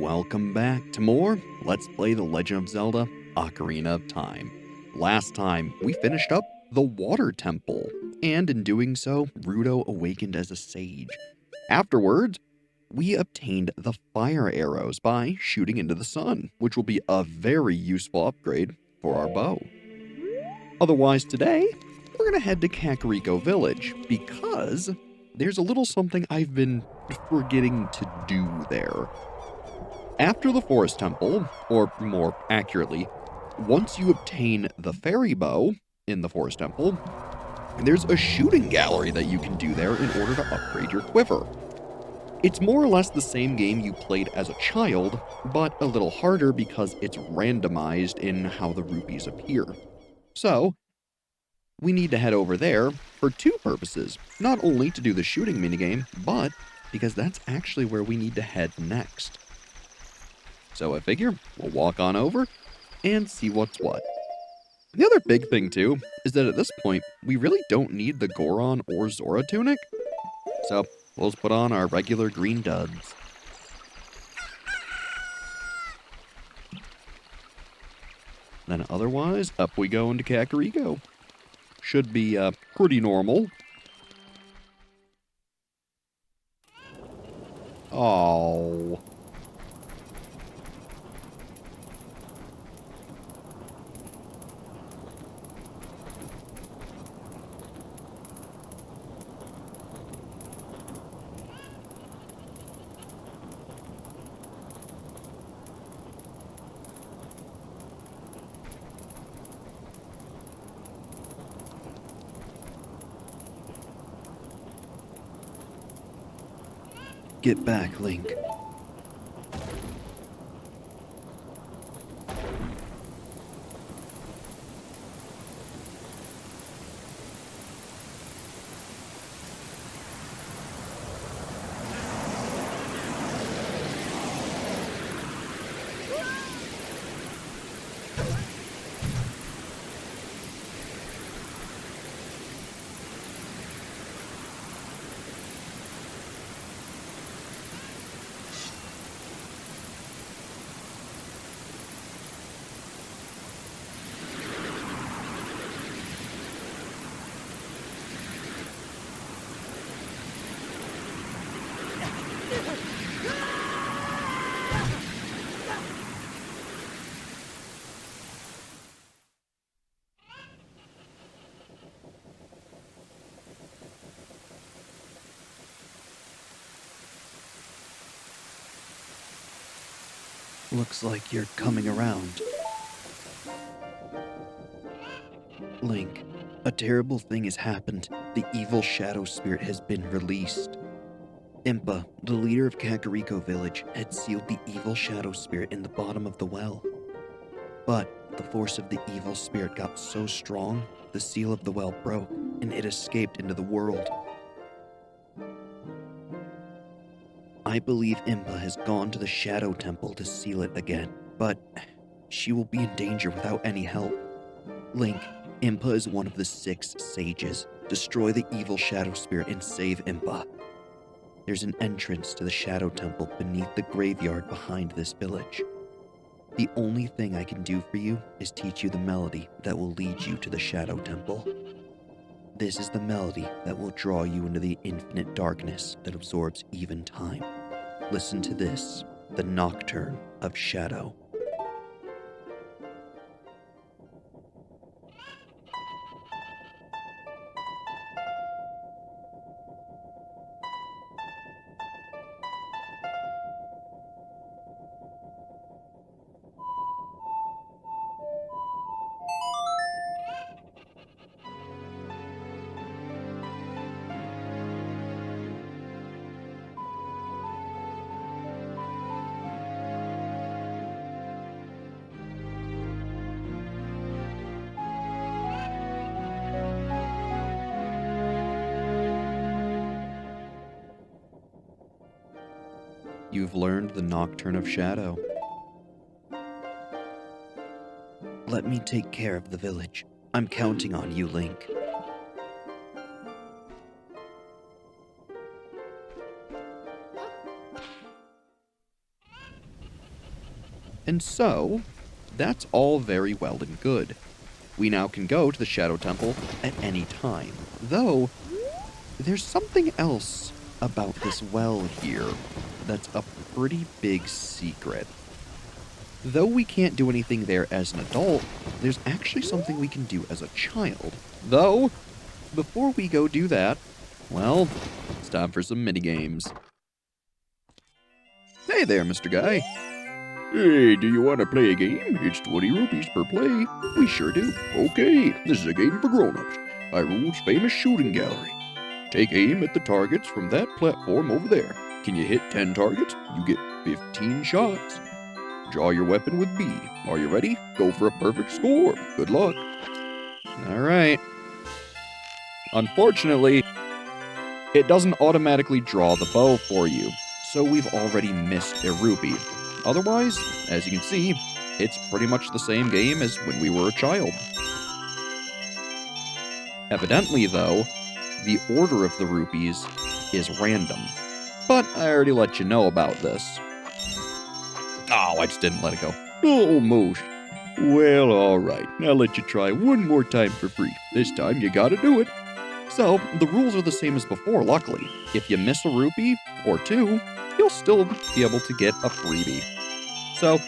welcome back to more Let's Play The Legend of Zelda Ocarina of Time. Last time, we finished up the Water Temple, and in doing so, Ruto awakened as a sage. Afterwards, we obtained the fire arrows by shooting into the sun, which will be a very useful upgrade for our bow. Otherwise, today, we're going to head to Kakariko Village, because there's a little something I've been forgetting to do there. After the Forest Temple, or more accurately, once you obtain the fairy bow in the Forest Temple, there's a shooting gallery that you can do there in order to upgrade your quiver. It's more or less the same game you played as a child, but a little harder because it's randomized in how the rupees appear. So, we need to head over there for two purposes. Not only to do the shooting minigame, but because that's actually where we need to head next. So I figure we'll walk on over and see what's what. The other big thing too is that at this point, we really don't need the Goron or Zora tunic. So we'll just put on our regular green duds. Then otherwise, up we go into Kakariko. Should be pretty normal. Oh. Get back, Link. Looks like you're coming around. Link, a terrible thing has happened. The evil shadow spirit has been released. Impa, the leader of Kakariko Village, had sealed the evil shadow spirit in the bottom of the well. But the force of the evil spirit got so strong, the seal of the well broke, and it escaped into the world. I believe Impa has gone to the Shadow Temple to seal it again, but she will be in danger without any help. Link, Impa is one of the 6 sages. Destroy the evil shadow spirit and save Impa. There's an entrance to the Shadow Temple beneath the graveyard behind this village. The only thing I can do for you is teach you the melody that will lead you to the Shadow Temple. This is the melody that will draw you into the infinite darkness that absorbs even time. Listen to this, the Nocturne of Shadow. You've learned the Nocturne of Shadow. Let me take care of the village. I'm counting on you, Link. And so, that's all very well and good. We now can go to the Shadow Temple at any time. Though, there's something else about this well here that's a pretty big secret. Though we can't do anything there as an adult, there's actually something we can do as a child. Though, before we go do that, well, it's time for some minigames. Hey there, Mr. Guy. Hey, do you want to play a game? It's 20 rupees per play. We sure do. Okay, this is a game for grown-ups. Hyrule's famous shooting gallery. Take aim at the targets from that platform over there. Can you hit 10 targets? You get 15 shots. Draw your weapon with B. Are you ready? Go for a perfect score. Good luck. All right. Unfortunately, it doesn't automatically draw the bow for you, so we've already missed a rupee. Otherwise, as you can see, it's pretty much the same game as when we were a child. Evidently, though, the order of the rupees is random. But I already let you know about this. Oh, I just didn't let it go. Almost. Well, alright. I'll let you try one more time for free. This time you gotta do it. So, the rules are the same as before, luckily. If you miss a rupee, or two, you'll still be able to get a freebie. So,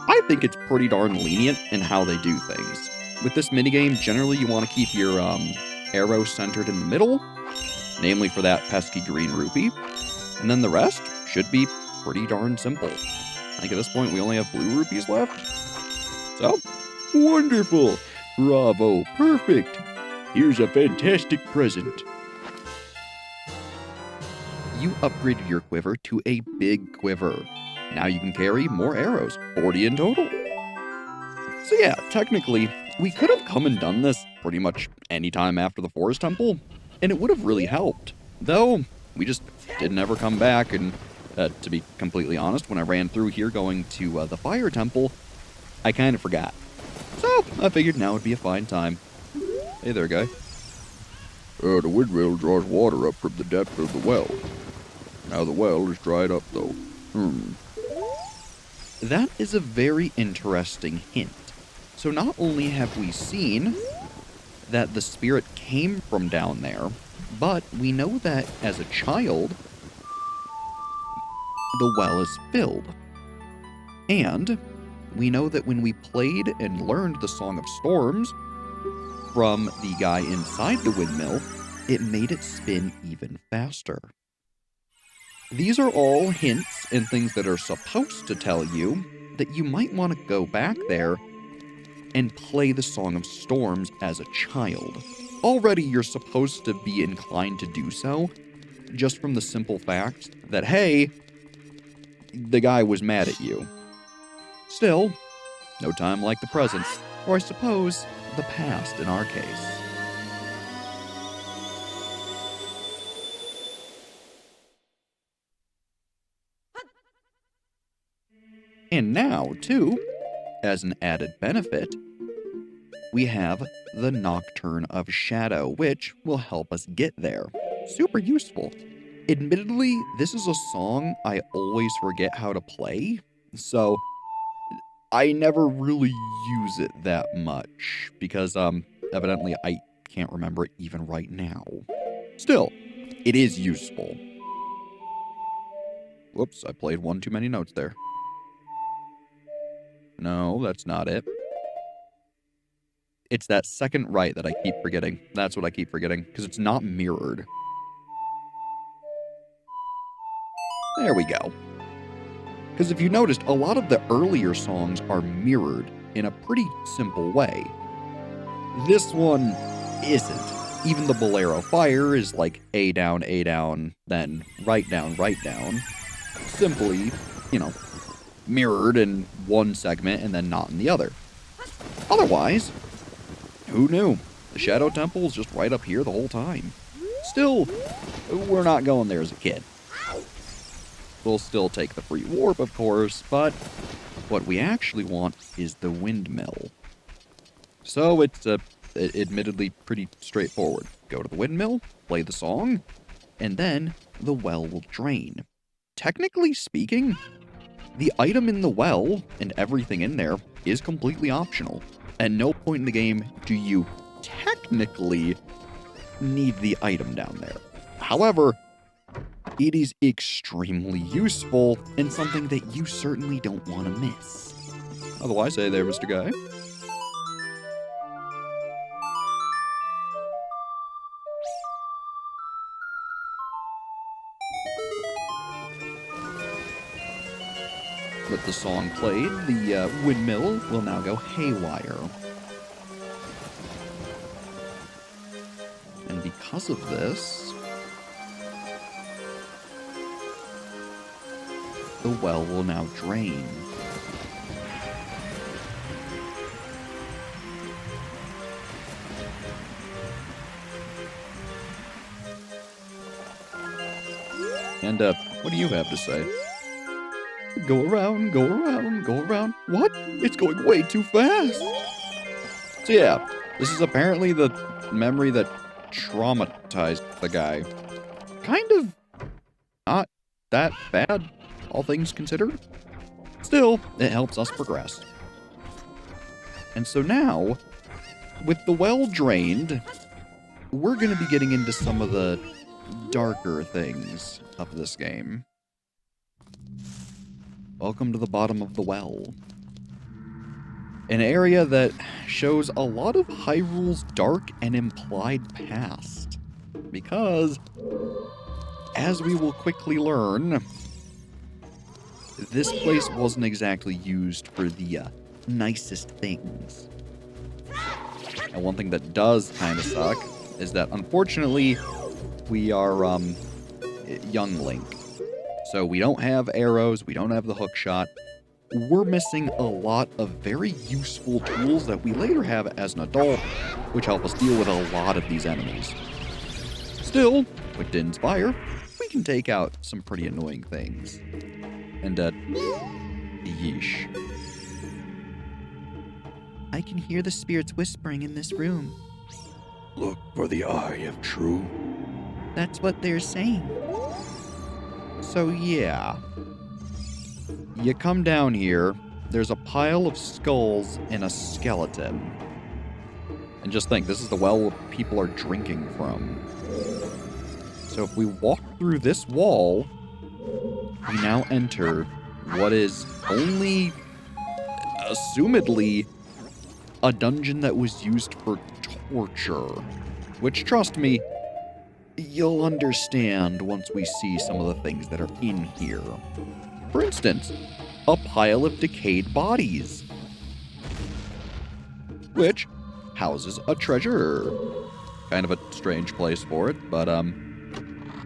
I think it's pretty darn lenient in how they do things. With this minigame, generally you want to keep your arrow centered in the middle, namely for that pesky green rupee, and then the rest should be pretty darn simple. I think at this point we only have blue rupees left. So, Wonderful. Bravo. Perfect. Here's a fantastic present. you upgraded your quiver to a big quiver. Now you can carry more arrows, 40 in total. So yeah, technically, we could have come and done this pretty much any time after the Forest Temple, and it would have really helped. Though, we just didn't ever come back, and to be completely honest, when I ran through here going to the Fire Temple, I kind of forgot. So, I figured now would be a fine time. Hey there, guy. The windmill draws water up from the depth of the well. Now the well is dried up, though. That is a very interesting hint. So not only have we seen that the spirit came from down there, but we know that as a child, the well is filled. And we know that when we played and learned the Song of Storms from the guy inside the windmill, it made it spin even faster. These are all hints and things that are supposed to tell you that you might want to go back there and play the Song of Storms as a child. Already you're supposed to be inclined to do so, just from the simple fact that, hey, the guy was mad at you. Still, no time like the present, or I suppose, the past in our case. And now, too, as an added benefit, we have the Nocturne of Shadow, which will help us get there. Super useful. Admittedly, this is a song I always forget how to play, so I never really use it that much, because, evidently I can't remember it even right now. Still, it is useful. Whoops, I played one too many notes there. No, that's not it. It's that second right that I keep forgetting. That's what I keep forgetting, because it's not mirrored. There we go. Because if you noticed, a lot of the earlier songs are mirrored in a pretty simple way. This one isn't. Even the Bolero Fire is like A down, then right down. Simply, mirrored in one segment and then not in the other. Otherwise, who knew? The Shadow Temple is just right up here the whole time. Still, we're not going there as a kid. We'll still take the free warp, of course, but what we actually want is the windmill. So it's admittedly pretty straightforward. Go to the windmill, play the song, and then the well will drain. Technically speaking, The item in the well and everything in there is completely optional. At no point in the game do you technically need the item down there. However, it is extremely useful and something that you certainly don't want to miss. Otherwise, hey there, Mr. Guy. With the song played, the windmill will now go haywire. And because of this, the well will now drain. And, what do you have to say? Go around, go around, go around. What? It's going way too fast. So yeah, this is apparently the memory that traumatized the guy. Kind of not that bad, all things considered. Still, it helps us progress. And so now, with the well drained, we're going to be getting into some of the darker things of this game. Welcome to the bottom of the well. An area that shows a lot of Hyrule's dark and implied past. Because, as we will quickly learn, this place wasn't exactly used for the nicest things. And one thing that does kind of suck is that, unfortunately, we are young Link. So we don't have arrows, we don't have the hook shot. We're missing a lot of very useful tools that we later have as an adult, which help us deal with a lot of these enemies. Still, with Din's Fire, we can take out some pretty annoying things. And, yeesh. I can hear the spirits whispering in this room. Look for the eye of true. That's what they're saying. So yeah, you come down here, there's a pile of skulls and a skeleton. And just think, this is the well where people are drinking from. So if we walk through this wall, we now enter what is only, assumedly, a dungeon that was used for torture. Which, trust me, you'll understand once we see some of the things that are in here. For instance, a pile of decayed bodies, which houses a treasure. Kind of a strange place for it, but,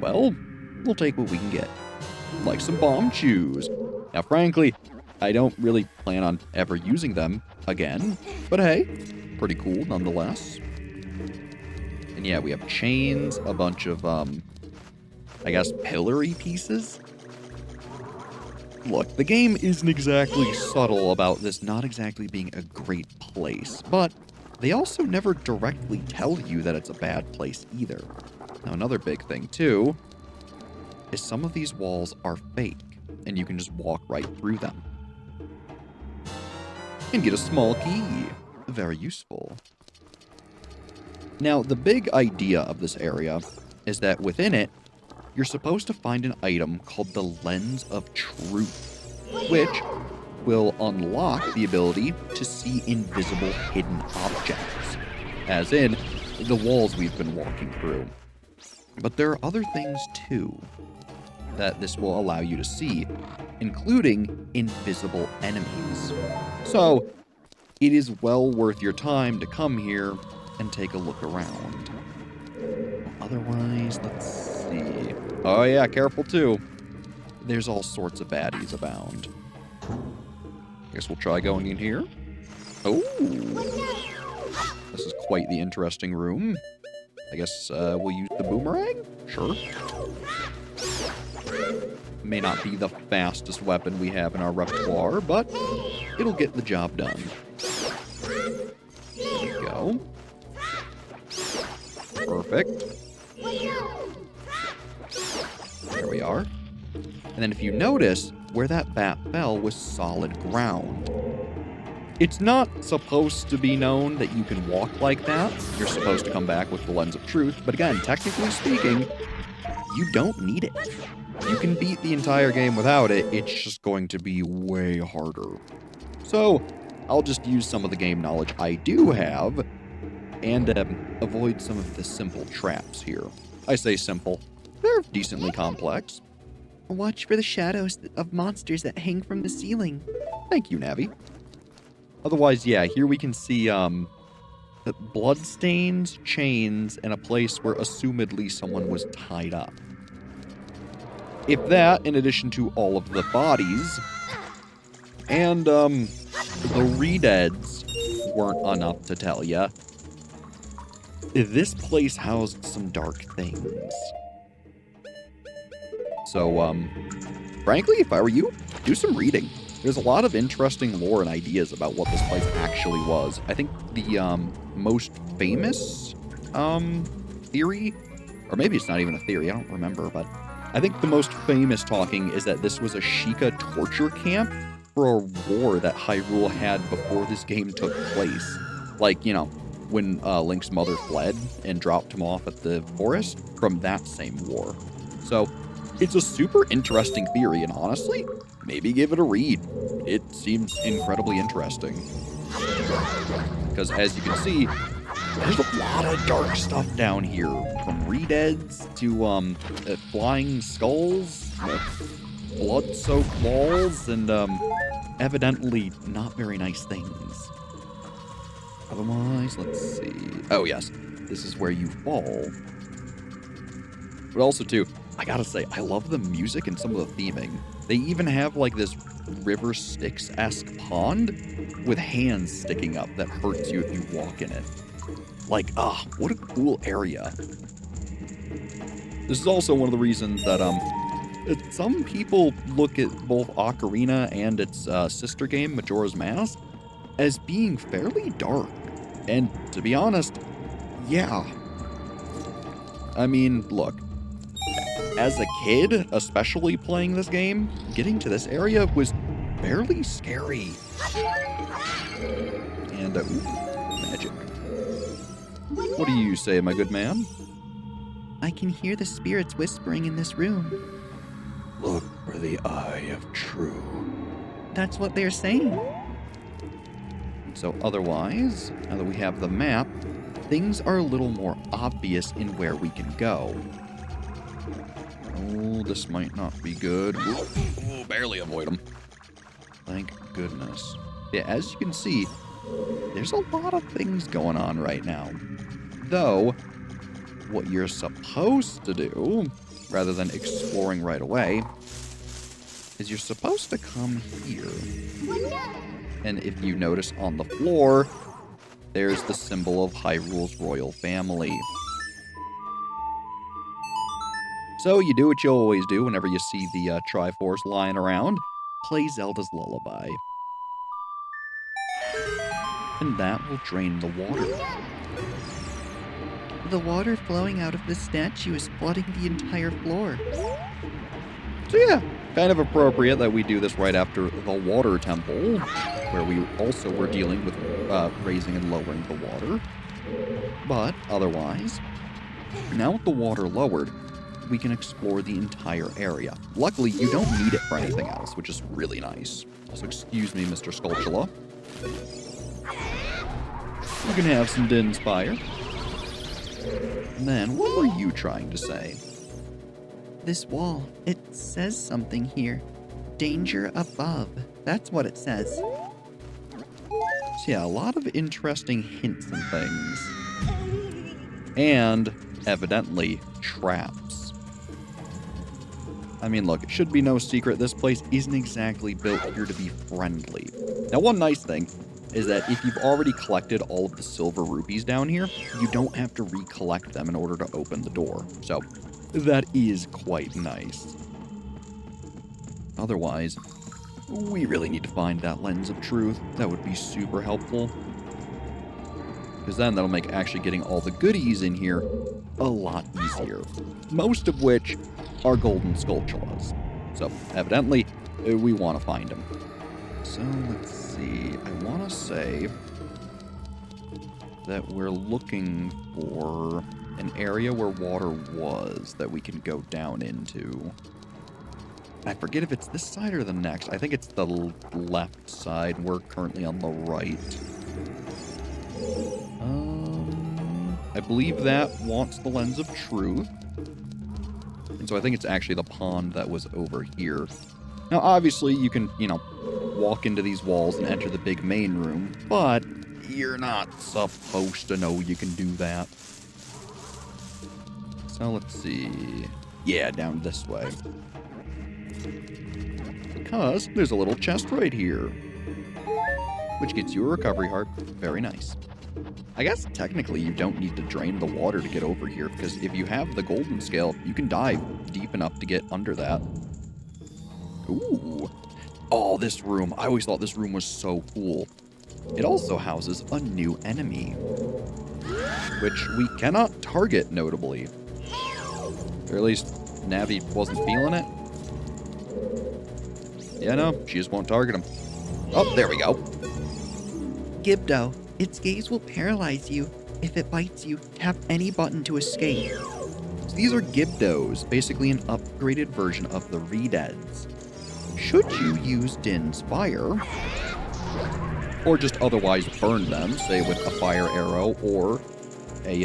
well, we'll take what we can get. Like some bomb chews. Now, frankly, I don't really plan on ever using them again, but hey, pretty cool nonetheless. And yeah, we have chains, a bunch of, I guess, pillory pieces. Look, the game isn't exactly subtle about this not exactly being a great place, but they also never directly tell you that it's a bad place either. Now, another big thing, too, is some of these walls are fake, and you can just walk right through them. And get a small key. Very useful. Now, the big idea of this area is that within it, you're supposed to find an item called the Lens of Truth, which will unlock the ability to see invisible hidden objects, as in the walls we've been walking through. But there are other things, too, that this will allow you to see, including invisible enemies. So, it is well worth your time to come here and take a look around. Otherwise, let's see. Oh yeah, careful too. There's all sorts of baddies abound. Guess we'll try going in here. Oh, this is quite the interesting room. I guess we'll use the boomerang? Sure. May not be the fastest weapon we have in our repertoire, but it'll get the job done. There we go. Perfect. There we are. And then if you notice, where that bat fell was solid ground. It's not supposed to be known that you can walk like that. You're supposed to come back with the lens of truth, but again, technically speaking, you don't need it. You can beat the entire game without it, it's just going to be way harder. So, I'll just use some of the game knowledge I do have, and avoid some of the simple traps here. I say simple, they're decently complex. Watch for the shadows of monsters that hang from the ceiling. Thank you, Navi. Otherwise, yeah, here we can see bloodstains, chains, and a place where assumedly someone was tied up. If that, in addition to all of the bodies, and the redeads weren't enough to tell ya, this place housed some dark things. So, frankly, if I were you, do some reading. There's a lot of interesting lore and ideas about what this place actually was. I think the most famous theory, or maybe it's not even a theory, I don't remember, but I think the most famous talking is that this was a Sheikah torture camp for a war that Hyrule had before this game took place. Like, you know, when Link's mother fled and dropped him off at the forest from that same war. So, it's a super interesting theory, and honestly, maybe give it a read. It seems incredibly interesting. Because as you can see, there's a lot of dark stuff down here. From redeads to flying skulls, blood-soaked walls, and evidently not very nice things. Otherwise, let's see. Oh yes, this is where you fall. But also too, I gotta say, I love the music and some of the theming. They even have like this river Styx-esque pond with hands sticking up that hurts you if you walk in it. Like, what a cool area. This is also one of the reasons that some people look at both Ocarina and its sister game, Majora's Mask, as being fairly dark. And to be honest, yeah. I mean, look. As a kid, especially playing this game, getting to this area was fairly scary. And, magic. What do you say, my good man? I can hear the spirits whispering in this room. Look for the eye of true. That's what they're saying. So otherwise, now that we have the map, things are a little more obvious in where we can go. Oh, this might not be good. Ooh, barely avoid them. Thank goodness. Yeah, as you can see, there's a lot of things going on right now. Though, what you're supposed to do, rather than exploring right away, is you're supposed to come here. And if you notice on the floor, there's the symbol of Hyrule's royal family. So you do what you always do whenever you see the Triforce lying around. Play Zelda's Lullaby. And that will drain the water. The water flowing out of the statue is flooding the entire floor. So yeah, kind of appropriate that we do this right after the water temple, where we also were dealing with raising and lowering the water. But otherwise, now with the water lowered, we can explore the entire area. Luckily, you don't need it for anything else, which is really nice. So excuse me, Mr. Skulltula. You can have some Din Spire. And then, what were you trying to say? This wall, it says something here. Danger above. That's what it says. So yeah, a lot of interesting hints and things. And, evidently, traps. I mean, look, it should be no secret this place isn't exactly built here to be friendly. Now, one nice thing is that if you've already collected all of the silver rupees down here, you don't have to recollect them in order to open the door. So, that is quite nice. Otherwise, we really need to find that lens of truth. That would be super helpful. Because then that'll make actually getting all the goodies in here a lot easier. Most of which are golden skulltulas. So, evidently, We want to find him. So, let's see. I want to say that we're looking for an area where water was that we can go down into. I forget if it's this side or the next. I think it's the left side. We're currently on the right. I believe that wants the Lens of Truth. And so I think it's actually the pond that was over here. Now, obviously, you can, walk into these walls and enter the big main room, but you're not supposed to know you can do that. So let's see. Yeah, down this way. Because there's a little chest right here, which gets you a recovery heart. Very nice. I guess technically you don't need to drain the water to get over here, because if you have the golden scale, you can dive deep enough to get under that. Ooh. Oh, this room. I always thought this room was so cool. It also houses a new enemy, which we cannot target, notably. Or at least Navi wasn't feeling it. Yeah, no, she just won't target him. Oh, there we go. Gibdo, its gaze will paralyze you. If it bites you, tap any button to escape. So these are Gibdos, basically an upgraded version of the Redeads. Should you use Din's Fire, or just otherwise burn them, say with a fire arrow or a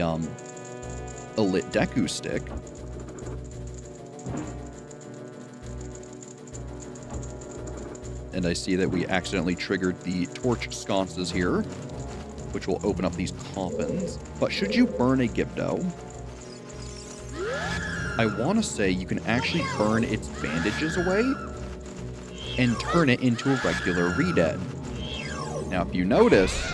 lit Deku stick, and I see that we accidentally triggered the torch sconces here, which will open up these coffins. But should you burn a Gibdo, I want to say you can actually burn its bandages away and turn it into a regular Redead. Now, if you notice,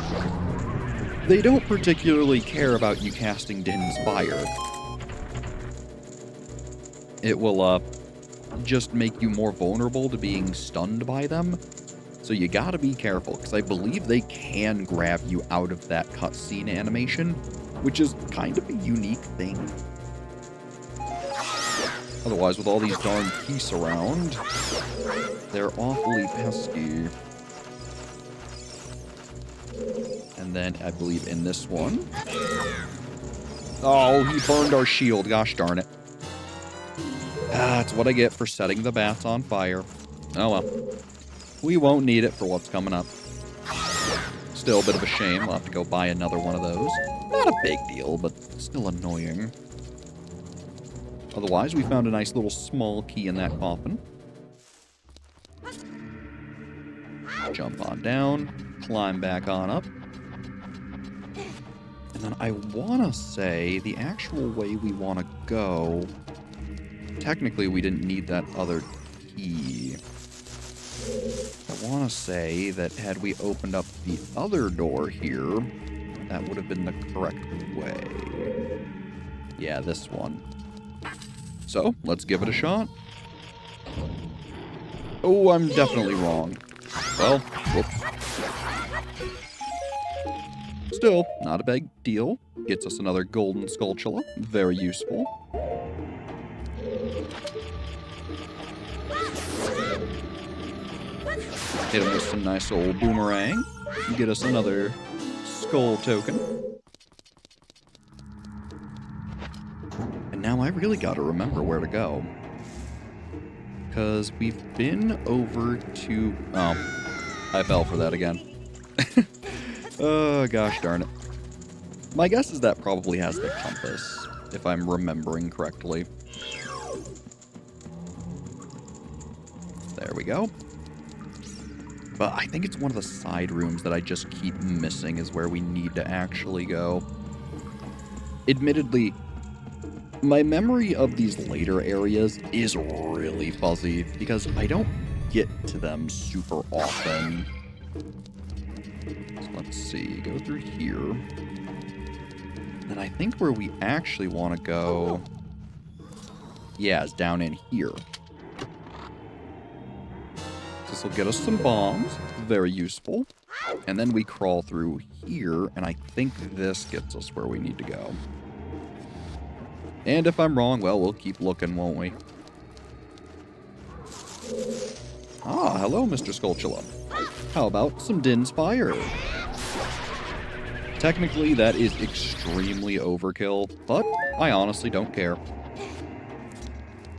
they don't particularly care about you casting Din's Fire. It will, just make you more vulnerable to being stunned by them. So you gotta be careful, because I believe they can grab you out of that cutscene animation, which is kind of a unique thing. Otherwise, with all these darn geese around, they're awfully pesky. And then, I believe in this one... Oh, he burned our shield, gosh darn it. That's what I get for setting the bats on fire. Oh well. We won't need it for what's coming up. Still a bit of a shame. We'll have to go buy another one of those. Not a big deal, but still annoying. Otherwise, we found a nice little small key in that coffin. Jump on down. Climb back on up. And then I want to say the actual way we want to go... Technically, we didn't need that other key. I want to say that had we opened up the other door here, that would have been the correct way. Yeah, this one. So, let's give it a shot. Oh, I'm definitely wrong. Well, whoops. Still, not a big deal. Gets us another golden skulltula. Very useful. Hit him with some nice old boomerang. Get us another skull token. And now I really gotta remember where to go. Because we've been over to... Oh, I fell for that again. Oh, gosh darn it. My guess is that probably has the compass, if I'm remembering correctly. There we go. But I think it's one of the side rooms that I just keep missing is where we need to actually go. Admittedly, my memory of these later areas is really fuzzy because I don't get to them super often. So let's see, go through here. And I think where we actually want to go, yeah, is down in here. This will get us some bombs, very useful. And then we crawl through here, and I think this gets us where we need to go. And if I'm wrong, well, we'll keep looking, won't we? Ah, hello, Mr. Skulltula. How about some Din's Fire? Technically, that is extremely overkill, but I honestly don't care.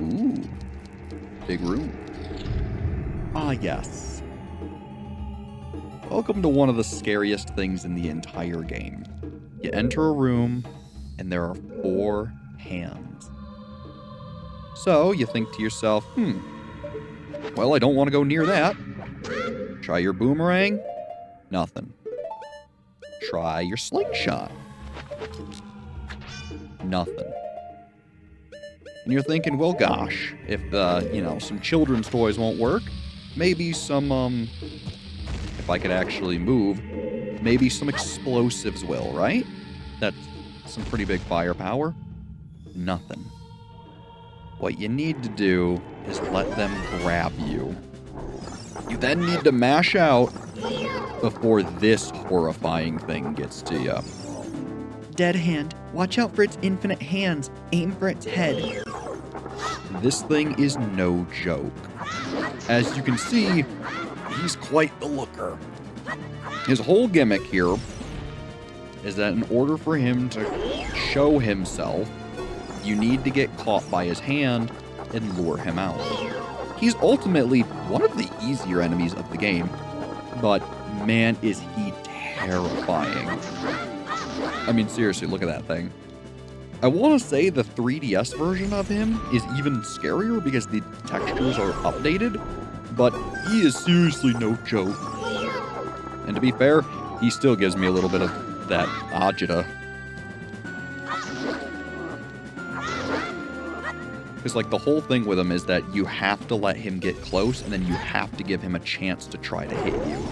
Ooh, big room. Ah, yes. Welcome to one of the scariest things in the entire game. You enter a room, and there are 4 hands. So, you think to yourself, well, I don't want to go near that. Try your boomerang. Nothing. Try your slingshot. Nothing. And you're thinking, well, gosh, if, some children's toys won't work, maybe some, if I could actually move, maybe some explosives will, right? That's some pretty big firepower. Nothing. What you need to do is let them grab you. You then need to mash out before this horrifying thing gets to you. Dead hand. Watch out for its infinite hands. Aim for its head. This thing is no joke. As you can see, he's quite the looker. His whole gimmick here is that in order for him to show himself, you need to get caught by his hand and lure him out. He's ultimately one of the easier enemies of the game, but man, is he terrifying. I mean, seriously, look at that thing. I want to say the 3DS version of him is even scarier because the textures are updated, but he is seriously no joke. And to be fair, he still gives me a little bit of that agita. Because, like, the whole thing with him is that you have to let him get close, and then you have to give him a chance to try to hit you.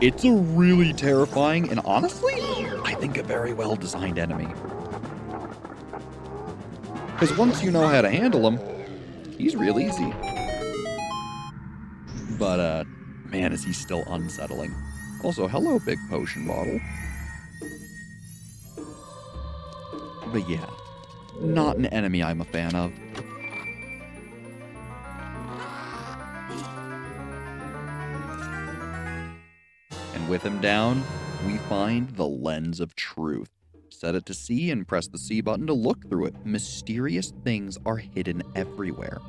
It's a really terrifying, and honestly, I think a very well-designed enemy. Because once you know how to handle him, he's real easy. But, man, is he still unsettling. Also, hello, big potion bottle. But yeah, not an enemy I'm a fan of. And with him down, we find the Lens of Truth. Set it to C and press the C button to look through it. Mysterious things are hidden everywhere.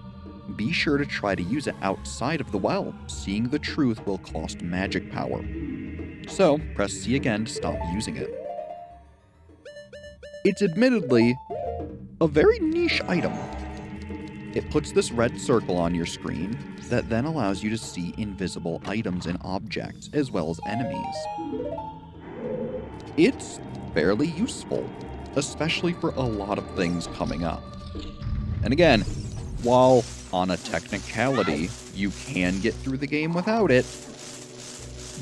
Be sure to try to use it outside of the well. Seeing the truth will cost magic power. So, press C again to stop using it. It's admittedly a very niche item. It puts this red circle on your screen that then allows you to see invisible items and objects, as well as enemies. It's fairly useful, especially for a lot of things coming up. And again, while on a technicality, you can get through the game without it,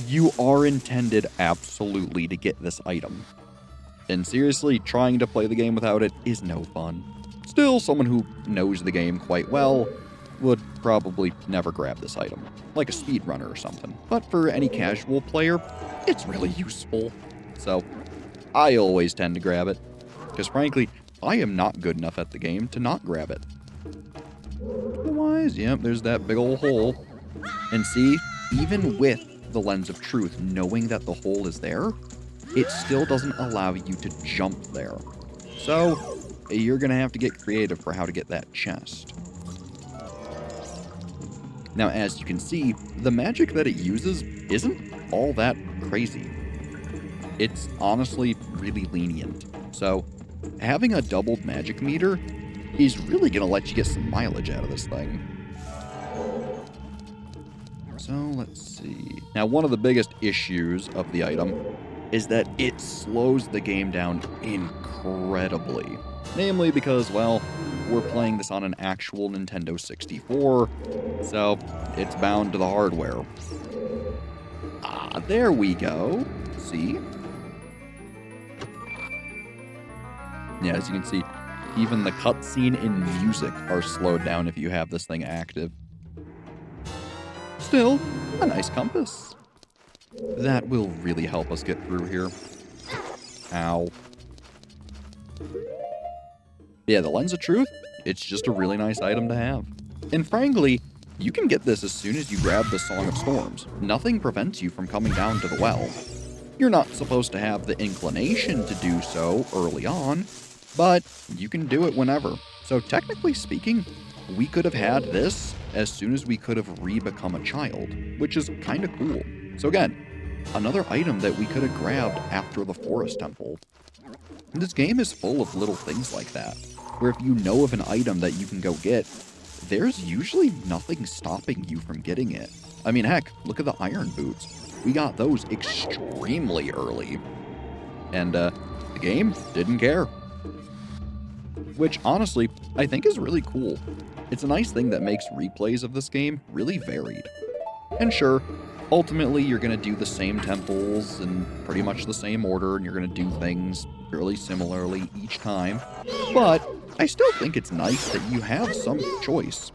you are intended absolutely to get this item. And seriously, trying to play the game without it is no fun. Still, someone who knows the game quite well would probably never grab this item, like a speedrunner or something. But for any casual player, it's really useful. So, I always tend to grab it, because frankly, I am not good enough at the game to not grab it. Otherwise, yep, there's that big old hole. And see, even with the Lens of Truth, knowing that the hole is there, it still doesn't allow you to jump there. So, you're gonna have to get creative for how to get that chest. Now, as you can see, the magic that it uses isn't all that crazy. It's honestly really lenient. So, having a doubled magic meter is really gonna let you get some mileage out of this thing. So, let's see. Now, one of the biggest issues of the item is that it slows the game down incredibly. Namely because, well, we're playing this on an actual Nintendo 64, so it's bound to the hardware. Ah, there we go. See? Yeah, as you can see, even the cutscene and music are slowed down if you have this thing active. Still, a nice compass. That will really help us get through here. Ow. Yeah, the Lens of Truth, it's just a really nice item to have. And frankly, you can get this as soon as you grab the Song of Storms. Nothing prevents you from coming down to the well. You're not supposed to have the inclination to do so early on, but you can do it whenever. So technically speaking, we could have had this as soon as we could have re-become a child, which is kind of cool. So again, another item that we could have grabbed after the Forest Temple. And this game is full of little things like that, where if you know of an item that you can go get, there's usually nothing stopping you from getting it. I mean, heck, look at the iron boots. We got those extremely early. And the game didn't care. Which, honestly, I think is really cool. It's a nice thing that makes replays of this game really varied. And sure, ultimately you're going to do the same temples in pretty much the same order, and you're going to do things fairly similarly each time. But I still think it's nice that you have some choice.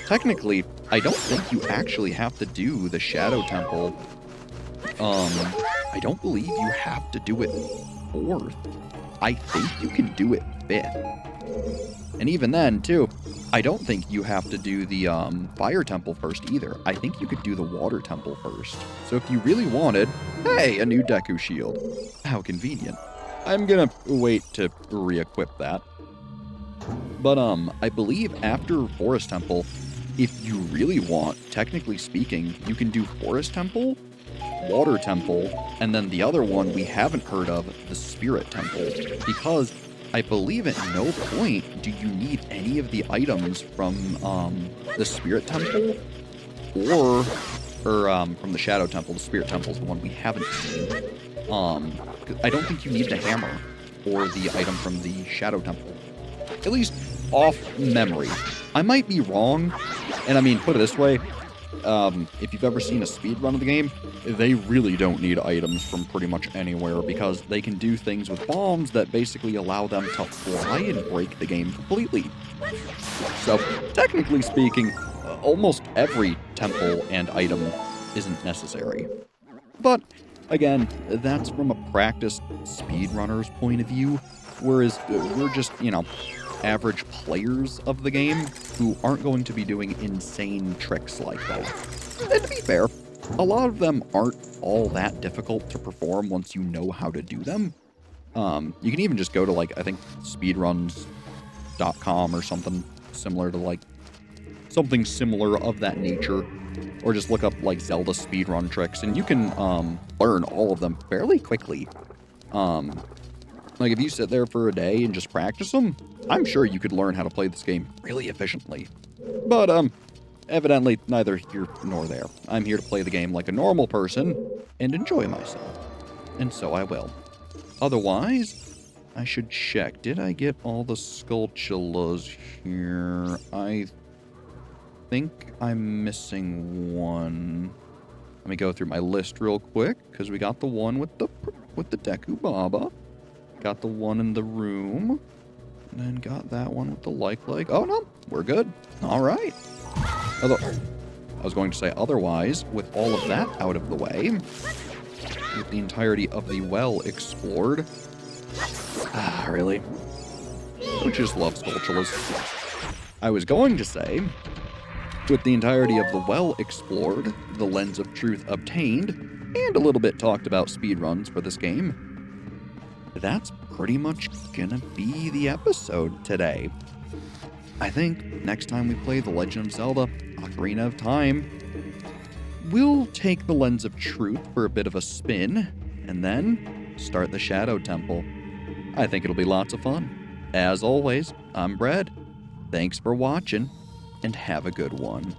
Technically, I don't think you actually have to do the Shadow Temple. I don't believe you have to do it 4th. I think you can do it 5th. And even then, too, I don't think you have to do the Fire Temple first either. I think you could do the Water Temple first. So if you really wanted, hey, a new Deku Shield. How convenient. I'm gonna wait to re-equip that. But I believe after Forest Temple, if you really want, technically speaking, you can do Forest Temple, Water Temple, and then the other one we haven't heard of, the Spirit Temple, because I believe at no point do you need any of the items from the Spirit Temple or from the Shadow Temple. The Spirit Temple is the one we haven't seen. I don't think you need the hammer or the item from the Shadow Temple. At least off memory. I might be wrong, and I mean, put it this way, if you've ever seen a speed run of the game, they really don't need items from pretty much anywhere because they can do things with bombs that basically allow them to fly and break the game completely. So, technically speaking, almost every temple and item isn't necessary. But, again, that's from a practiced speedrunner's point of view, whereas we're just, average players of the game who aren't going to be doing insane tricks like that. And to be fair, a lot of them aren't all that difficult to perform once you know how to do them. You can even just go to, I think speedruns.com or something similar to, something similar of that nature, or just look up, Zelda speedrun tricks, and you can, learn all of them fairly quickly. If you sit there for a day and just practice them, I'm sure you could learn how to play this game really efficiently. But, evidently, neither here nor there. I'm here to play the game like a normal person and enjoy myself. And so I will. Otherwise, I should check. Did I get all the Skulltulas here? I think I'm missing one. Let me go through my list real quick, because we got the one with the Deku Baba. Got the one in the room. And then got that one with the like. Oh, no. We're good. All right. Although, I was going to say otherwise, with all of that out of the way, with the entirety of the well explored. Really? I just love Skulltulas. I was going to say, with the entirety of the well explored, the lens of truth obtained, and a little bit talked about speedruns for this game, that's pretty much gonna be the episode today. I think next time we play The Legend of Zelda Ocarina of Time, we'll take the Lens of Truth for a bit of a spin, and then start the Shadow Temple. I think it'll be lots of fun. As always, I'm Brad. Thanks for watching, and have a good one.